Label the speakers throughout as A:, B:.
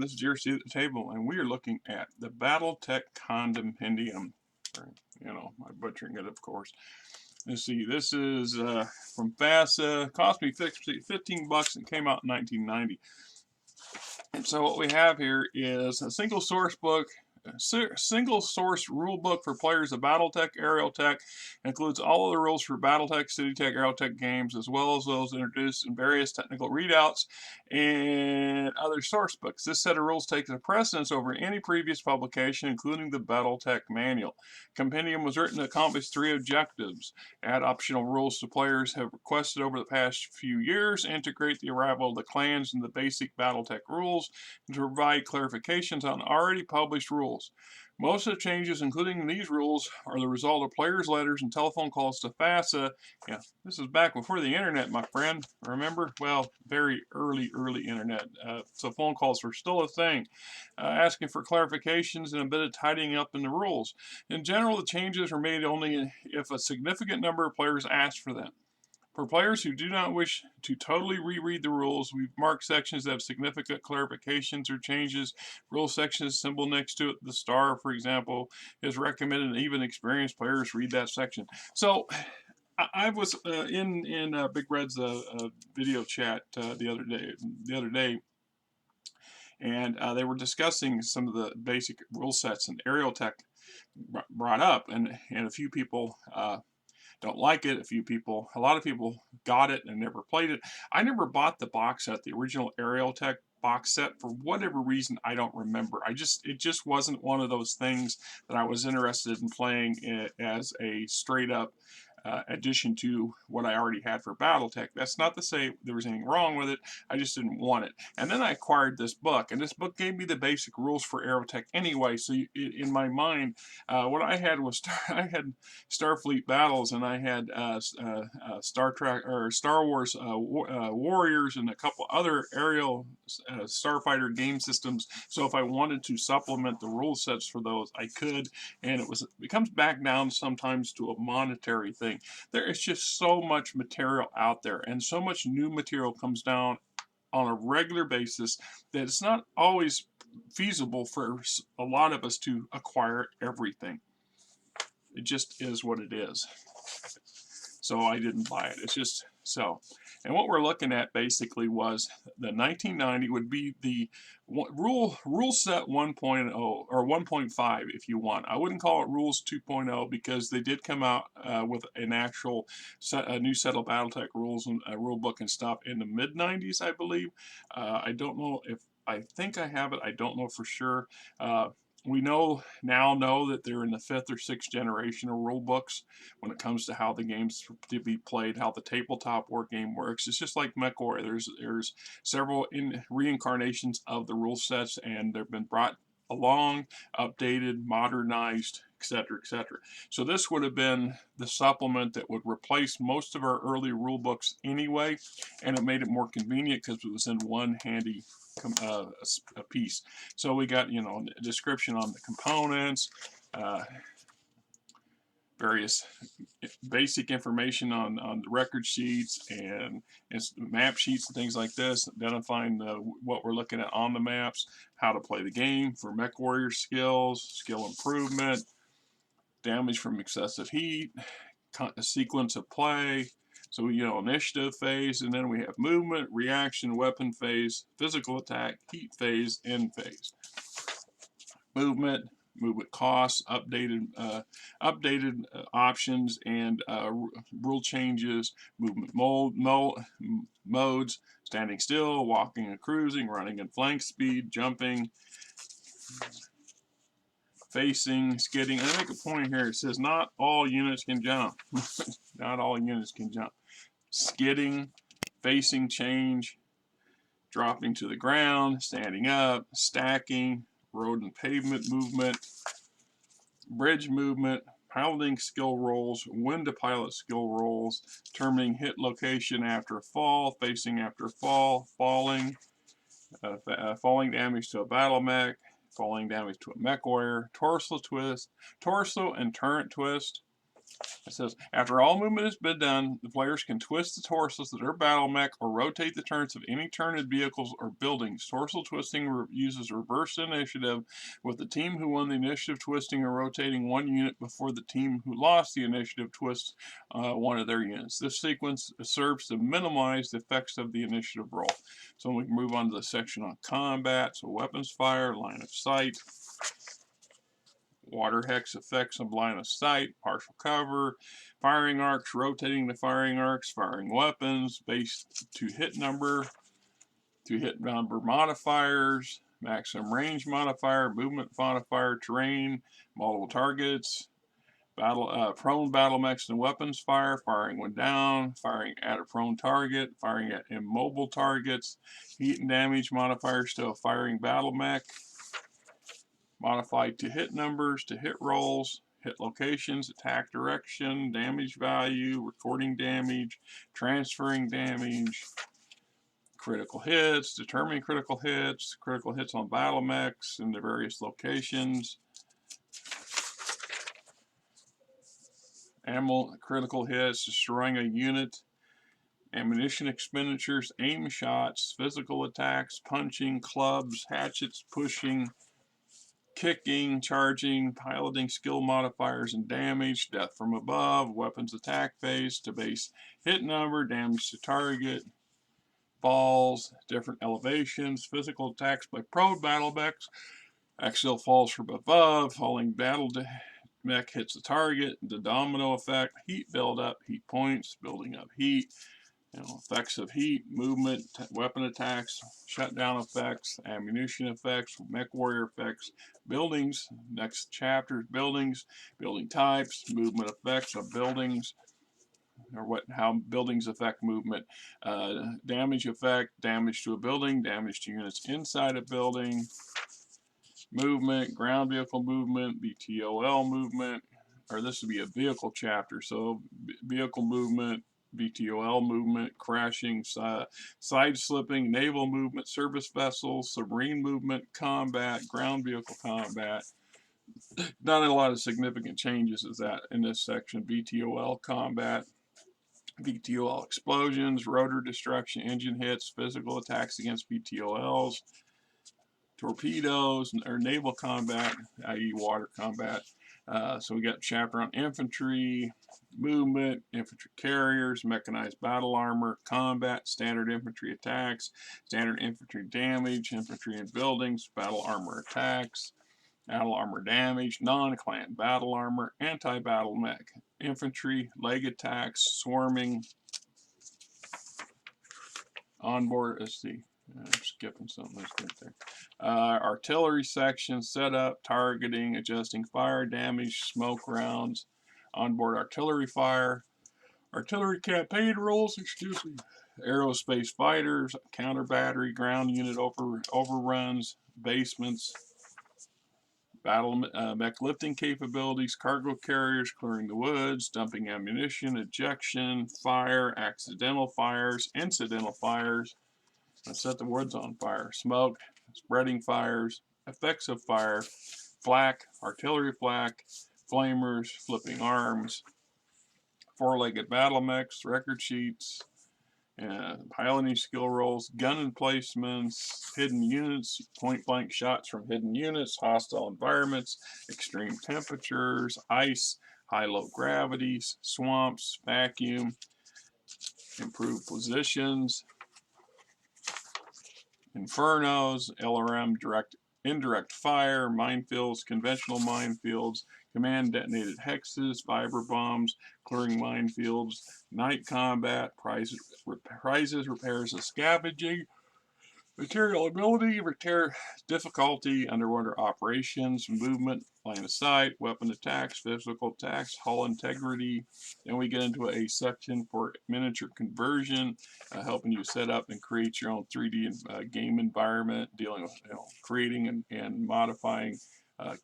A: and this is your seat at the table, and we are looking at the Battletech Compendium. I'm butchering it, of course. Let's see, this is from FASA. Cost me $15 and came out in 1990. And so what we have here is a single source book, single source rule book for players of Battletech, Aerialtech. Includes all of the rules for Battletech, CityTech, Aerialtech games, as well as those introduced in various technical readouts and other source books. This set of rules takes a precedence over any previous publication, including the Battletech manual. Compendium was written to accomplish 3 objectives: add optional rules to players have requested over the past few years, integrate the arrival of the clans in the basic Battletech rules, and to provide clarifications on already published rules. Most of the changes, including these rules, are the result of players' letters and telephone calls to FASA. Yeah, this is back before the internet, my friend. Remember? Well, very early internet. So phone calls were still a thing. Asking for clarifications and a bit of tidying up in the rules. In general, the changes were made only if a significant number of players asked for them. For players who do not wish to totally reread the rules, we've marked sections that have significant clarifications or changes. Rule section symbol next to it, the star, for example, is recommended, and even experienced players read that section. So I was in Big Red's video chat the other day, and they were discussing some of the basic rule sets, and Aerialtech brought up, and a few people don't like it. A lot of people got it and never played it. I never bought the box set, the original Aerialtech box set, for whatever reason I don't remember. It just wasn't one of those things that I was interested in playing as a straight up addition to what I already had for Battletech. That's not to say there was anything wrong with it. I just didn't want it. And then I acquired this book, and this book gave me the basic rules for Aerotech anyway. So in my mind, what I had was I had Starfleet battles, and I had Star Trek or Star Wars Warriors, and a couple other aerial starfighter game systems. So if I wanted to supplement the rule sets for those, I could. And it comes back down sometimes to a monetary thing. There is just so much material out there, and so much new material comes down on a regular basis that it's not always feasible for a lot of us to acquire everything. It just is what it is. So I didn't buy it. It's just so. And what we're looking at basically was the 1990 would be the rule set 1.0 or 1.5 if you want. I wouldn't call it rules 2.0 because they did come out with an actual new set of Battletech rules and a rule book and stuff in the mid 90s, I believe. I don't know if I think I have it. I don't know for sure. We now know that they're in the 5th or 6th generation of rule books when it comes to how the game's to be played, how the tabletop war game works. It's just like Mech Warrior. There's several reincarnations of the rule sets, and they've been brought along, updated, modernized, etc., etc. So this would have been the supplement that would replace most of our early rule books anyway, and it made it more convenient because it was in one handy a piece. So we got, a description on the components, various basic information on the record sheets and map sheets and things like this, identifying what we're looking at on the maps, how to play the game for Mech Warrior skills, skill improvement, damage from excessive heat, a sequence of play. So, initiative phase, and then we have movement, reaction, weapon phase, physical attack, heat phase, end phase. Movement costs, updated options, and rule changes, movement modes, standing still, walking and cruising, running and flank speed, jumping, facing, skidding. And I make a point here, it says not all units can jump. Not all units can jump. Skidding, facing change, dropping to the ground, standing up, stacking, road and pavement movement, bridge movement, piloting skill rolls, when to pilot skill rolls, determining hit location after fall, facing after fall, falling damage to a battle mech, falling damage to a mech warrior, torso and turret twist, It says, after all movement has been done, the players can twist the torsos of their battle mech or rotate the turrets of any turned vehicles or buildings. Torso twisting uses reverse initiative, with the team who won the initiative twisting or rotating one unit before the team who lost the initiative twists one of their units. This sequence serves to minimize the effects of the initiative roll. So we can move on to the section on combat. So weapons fire, line of sight, water hex effects of line of sight, partial cover, firing arcs, rotating the firing arcs, firing weapons, base to hit number modifiers, maximum range modifier, movement modifier, terrain, multiple targets, prone battle mechs and weapons fire, firing when down, firing at a prone target, firing at immobile targets, heat and damage modifiers to a firing battle mech, modified to hit numbers, to hit rolls, hit locations, attack direction, damage value, recording damage, transferring damage, critical hits, determining critical hits on battle mechs in the various locations, ammo critical hits, destroying a unit, ammunition expenditures, aim shots, physical attacks, punching, clubs, hatchets, pushing, kicking, charging, piloting skill modifiers and damage, death from above, weapons attack phase to base hit number, damage to target, falls, different elevations, physical attacks by prone battle mechs, axial falls from above, falling battle mech hits the target, the domino effect, heat buildup, heat points, building up heat, effects of heat, movement, weapon attacks, shutdown effects, ammunition effects, mech warrior effects, buildings, next chapter, buildings, building types, movement effects of buildings, or how buildings affect movement, damage effect, damage to a building, damage to units inside a building, movement, ground vehicle movement, BTOL movement, or this would be a vehicle chapter, so vehicle movement, BTOL movement, crashing, side slipping, naval movement, service vessels, submarine movement, combat, ground vehicle combat. Not a lot of significant changes is that in this section. BTOL combat, BTOL explosions, rotor destruction, engine hits, physical attacks against BTOLs, torpedoes, or naval combat, i.e. water combat. So we got a chapter on infantry, movement, infantry carriers, mechanized battle armor, combat, standard infantry attacks, standard infantry damage, infantry in buildings, battle armor attacks, battle armor damage, non-clan battle armor, anti-battle mech, infantry, leg attacks, swarming, onboard, let's see, I'm skipping something, let's get there. Artillery section, setup, targeting, adjusting fire damage, smoke rounds, onboard artillery fire, artillery campaign rules, aerospace fighters, counter battery, ground unit overruns, basements, battle mech lifting capabilities, cargo carriers, clearing the woods, dumping ammunition, ejection, fire, accidental fires, incidental fires, set the woods on fire, smoke, spreading fires, effects of fire, flak, artillery flak, flamers, flipping arms, four-legged battle mechs, record sheets, piloting skill rolls, gun emplacements, hidden units, point-blank shots from hidden units, hostile environments, extreme temperatures, ice, high-low gravities, swamps, vacuum, improved positions, infernos, LRM, indirect fire, minefields, conventional minefields, command detonated hexes, fiber bombs, clearing minefields, night combat, prizes, repairs and scavenging, material ability, repair difficulty, underwater operations, movement, line of sight, weapon attacks, physical attacks, hull integrity. Then we get into a section for miniature conversion, helping you set up and create your own 3D game environment, dealing with creating and modifying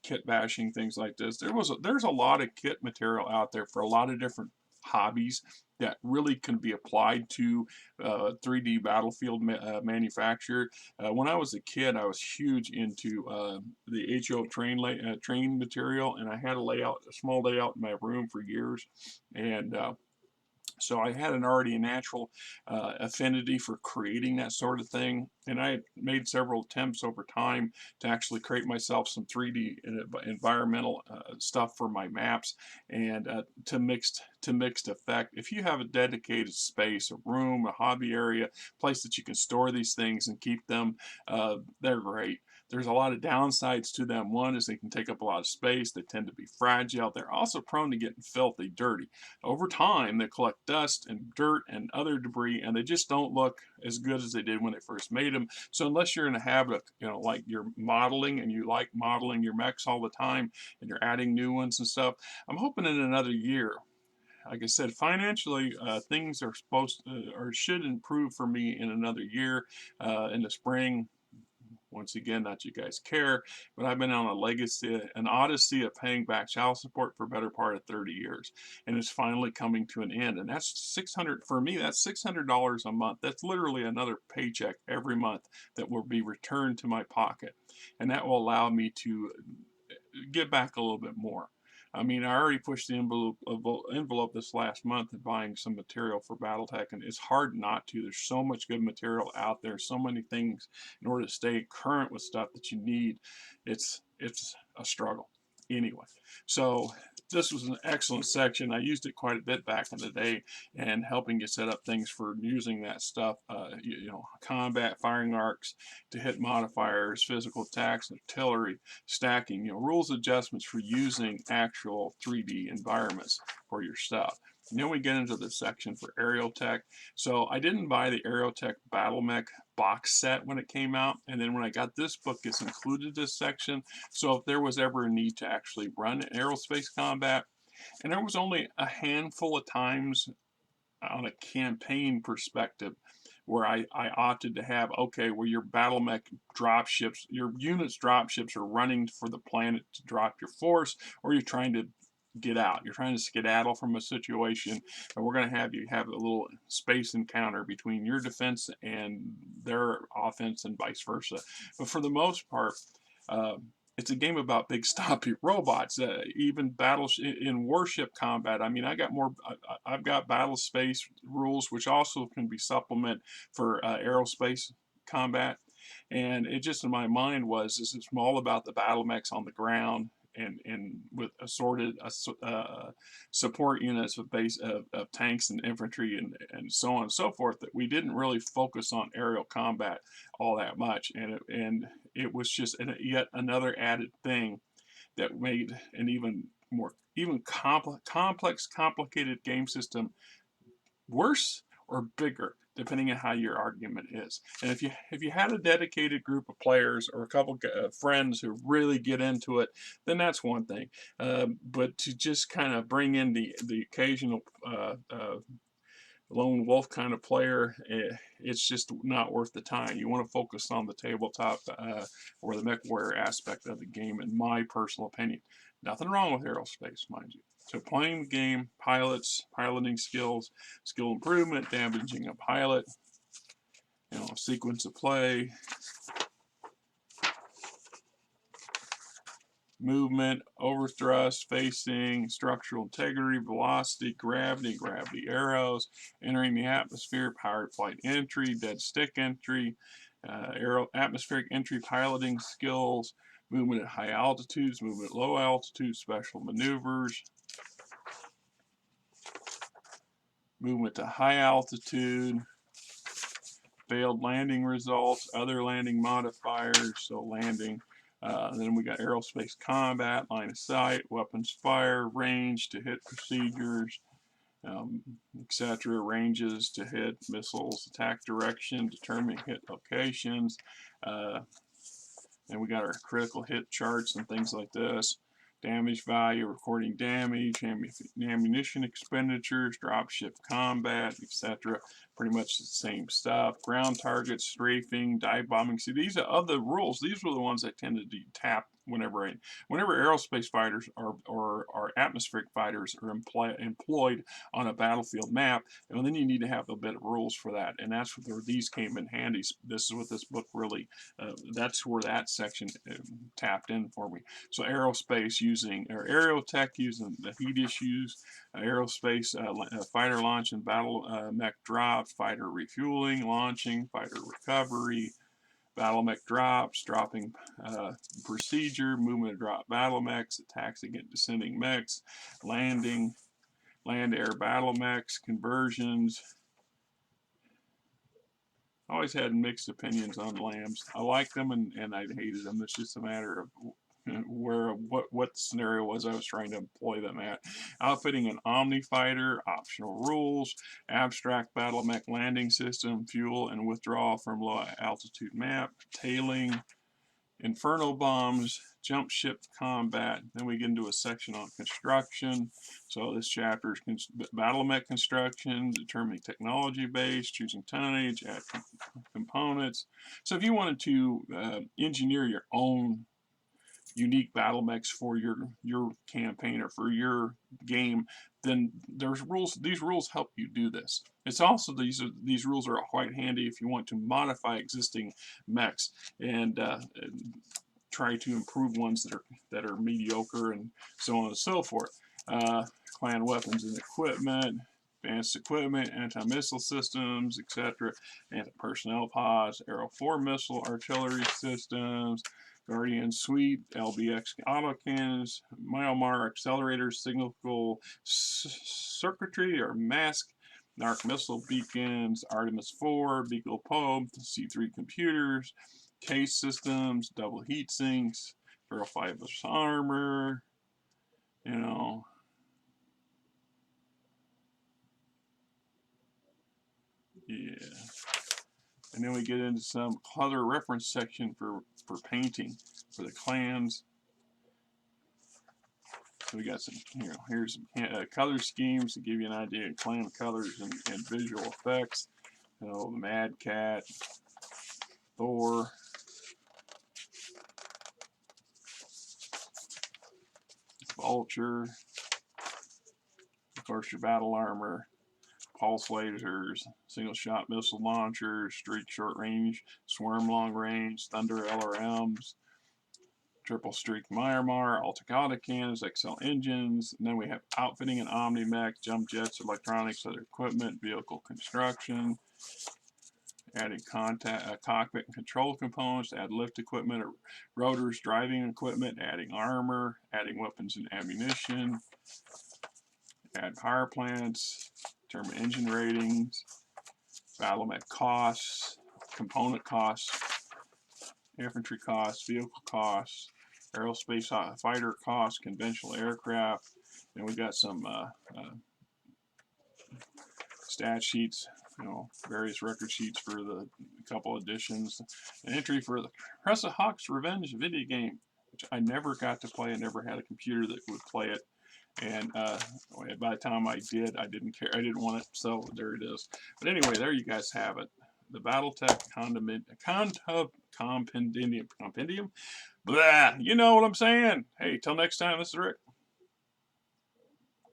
A: kit bashing, things like this. There's a lot of kit material out there for a lot of different hobbies that really can be applied to 3D battlefield manufacture. When I was a kid, I was huge into the HO train material, and I had a small layout in my room for years, and so I had already a natural affinity for creating that sort of thing, and I made several attempts over time to actually create myself some 3D environmental stuff for my maps, and to mixed effect. If you have a dedicated space, a room, a hobby area, place that you can store these things and keep them, they're great. There's a lot of downsides to them. One is they can take up a lot of space. They tend to be fragile. They're also prone to getting filthy dirty. Over time, they collect dust and dirt and other debris, and they just don't look as good as they did when they first made them. So unless you're in a habit of, like you're modeling and you like modeling your mechs all the time and you're adding new ones and stuff, I'm hoping in another year, like I said, financially, things are supposed to, or should improve for me in another year, in the spring. Once again, not you guys care, but I've been on an odyssey of paying back child support for a better part of 30 years, and it's finally coming to an end. And that's for me, that's $600 a month. That's literally another paycheck every month that will be returned to my pocket, and that will allow me to give back a little bit more. I mean, I already pushed the envelope this last month in buying some material for Battletech, and it's hard not to. There's so much good material out there, so many things in order to stay current with stuff that you need. It's a struggle. Anyway, so this was an excellent section. I used it quite a bit back in the day, and helping you set up things for using that stuff, combat, firing arcs to hit modifiers, physical attacks, artillery, stacking, rules adjustments for using actual 3D environments for your stuff. And then we get into the section for aerial tech. So I didn't buy the Aerotech Battle Mech box set when it came out, and then when I got this book, it's included this section. So if there was ever a need to actually run aerospace combat, and there was only a handful of times on a campaign perspective where I opted to have, okay, where your battle mech dropships, your units dropships are running for the planet to drop your force, or you're trying to get out. You're trying to skedaddle from a situation, and we're going to have you have a little space encounter between your defense and their offense and vice versa. But for the most part, it's a game about big stompy robots. Even battles in warship combat. I mean, I've got battle space rules, which also can be supplement for aerospace combat. And it just in my mind was this is all about the battle mechs on the ground, and with assorted support units of tanks and infantry and so on and so forth, that we didn't really focus on aerial combat all that much, and it was just yet another added thing that made an even complex, complicated game system worse or bigger, depending on how your argument is. And if you had a dedicated group of players or a couple of friends who really get into it, then that's one thing. But to just kind of bring in the occasional lone wolf kind of player, it's just not worth the time. You want to focus on the tabletop or the mech warrior aspect of the game, in my personal opinion. Nothing wrong with aerospace, mind you. So playing the game, piloting skills, skill improvement, damaging a pilot, sequence of play, movement, overthrust, facing, structural integrity, velocity, gravity arrows, entering the atmosphere, powered flight entry, dead stick entry, atmospheric entry piloting skills, movement at high altitudes, movement at low altitudes, special maneuvers, movement to high altitude, failed landing results, other landing modifiers, so landing. Then we got aerospace combat, line of sight, weapons fire, range to hit procedures, etc. Ranges to hit missiles, attack direction, determining hit locations. And we got our critical hit charts and things like this. Damage value, recording damage, ammunition expenditures, dropship combat, etc. Pretty much the same stuff. Ground targets, strafing, dive bombing. See, these are other rules. These were the ones I tended to tap whenever aerospace fighters or atmospheric fighters are employed on a battlefield map, and then you need to have a bit of rules for that, and that's where these came in handy. This is what this book really, that's where that section tapped in for me. So aerospace using, or aerotech using the heat issues, aerospace fighter launch and battle mech drop, fighter refueling, launching, fighter recovery, battle mech drops, dropping procedure, movement of drop battle mechs, attacks against descending mechs, landing, land-air battle mechs, conversions. I always had mixed opinions on lambs. I liked them and I hated them. It's just a matter of what the scenario was I was trying to employ them at. Outfitting an Omni Fighter, optional rules, abstract battle mech landing system, fuel and withdrawal from low altitude map, tailing, inferno bombs, jump ship combat. Then we get into a section on construction. So this chapter is battle mech construction, determining technology base, choosing tonnage, add components. So if you wanted to engineer your own unique battle mechs for your campaign or for your game, then there's rules. These rules help you do this. It's also these rules are quite handy if you want to modify existing mechs and try to improve ones that are mediocre and so on and so forth. Clan weapons and equipment, advanced equipment, anti-missile systems, etc., anti-personnel pods, Arrow 4 missile artillery systems, Guardian Suite, LBX autocannons, Myanmar accelerators, signal circuitry or mask, Narc missile beacons, Artemis 4, Beagle Pope, C3 computers, case systems, double heat sinks, Barrel 5 armor, you know. Yeah. And then we get into some other reference section for painting for the clans. So we got some, here's some color schemes to give you an idea of clan colors and visual effects. You know, the Mad Cat, Thor, Vulture, of course your battle armor, pulse lasers, single shot missile launchers, streak short range, swarm long range, thunder LRMs, triple streak Myanmar, Alta cannons, XL engines, and then we have outfitting an Omni mech, jump jets, electronics, other equipment, vehicle construction, adding cockpit and control components, add lift equipment, rotors, driving equipment, adding armor, adding weapons and ammunition, add power plants, determine engine ratings, battle mech costs, component costs, infantry costs, vehicle costs, aerospace fighter costs, conventional aircraft, and we've got some stat sheets, various record sheets for the couple editions, an entry for the Crescent Hawk's Revenge video game, which I never got to play. I never had a computer that would play it. And by the time I did, I didn't care. I didn't want it, so there it is. But anyway, there you guys have it. The Battletech Compendium. Blah, you know what I'm saying. Hey, till next time, this is Rick.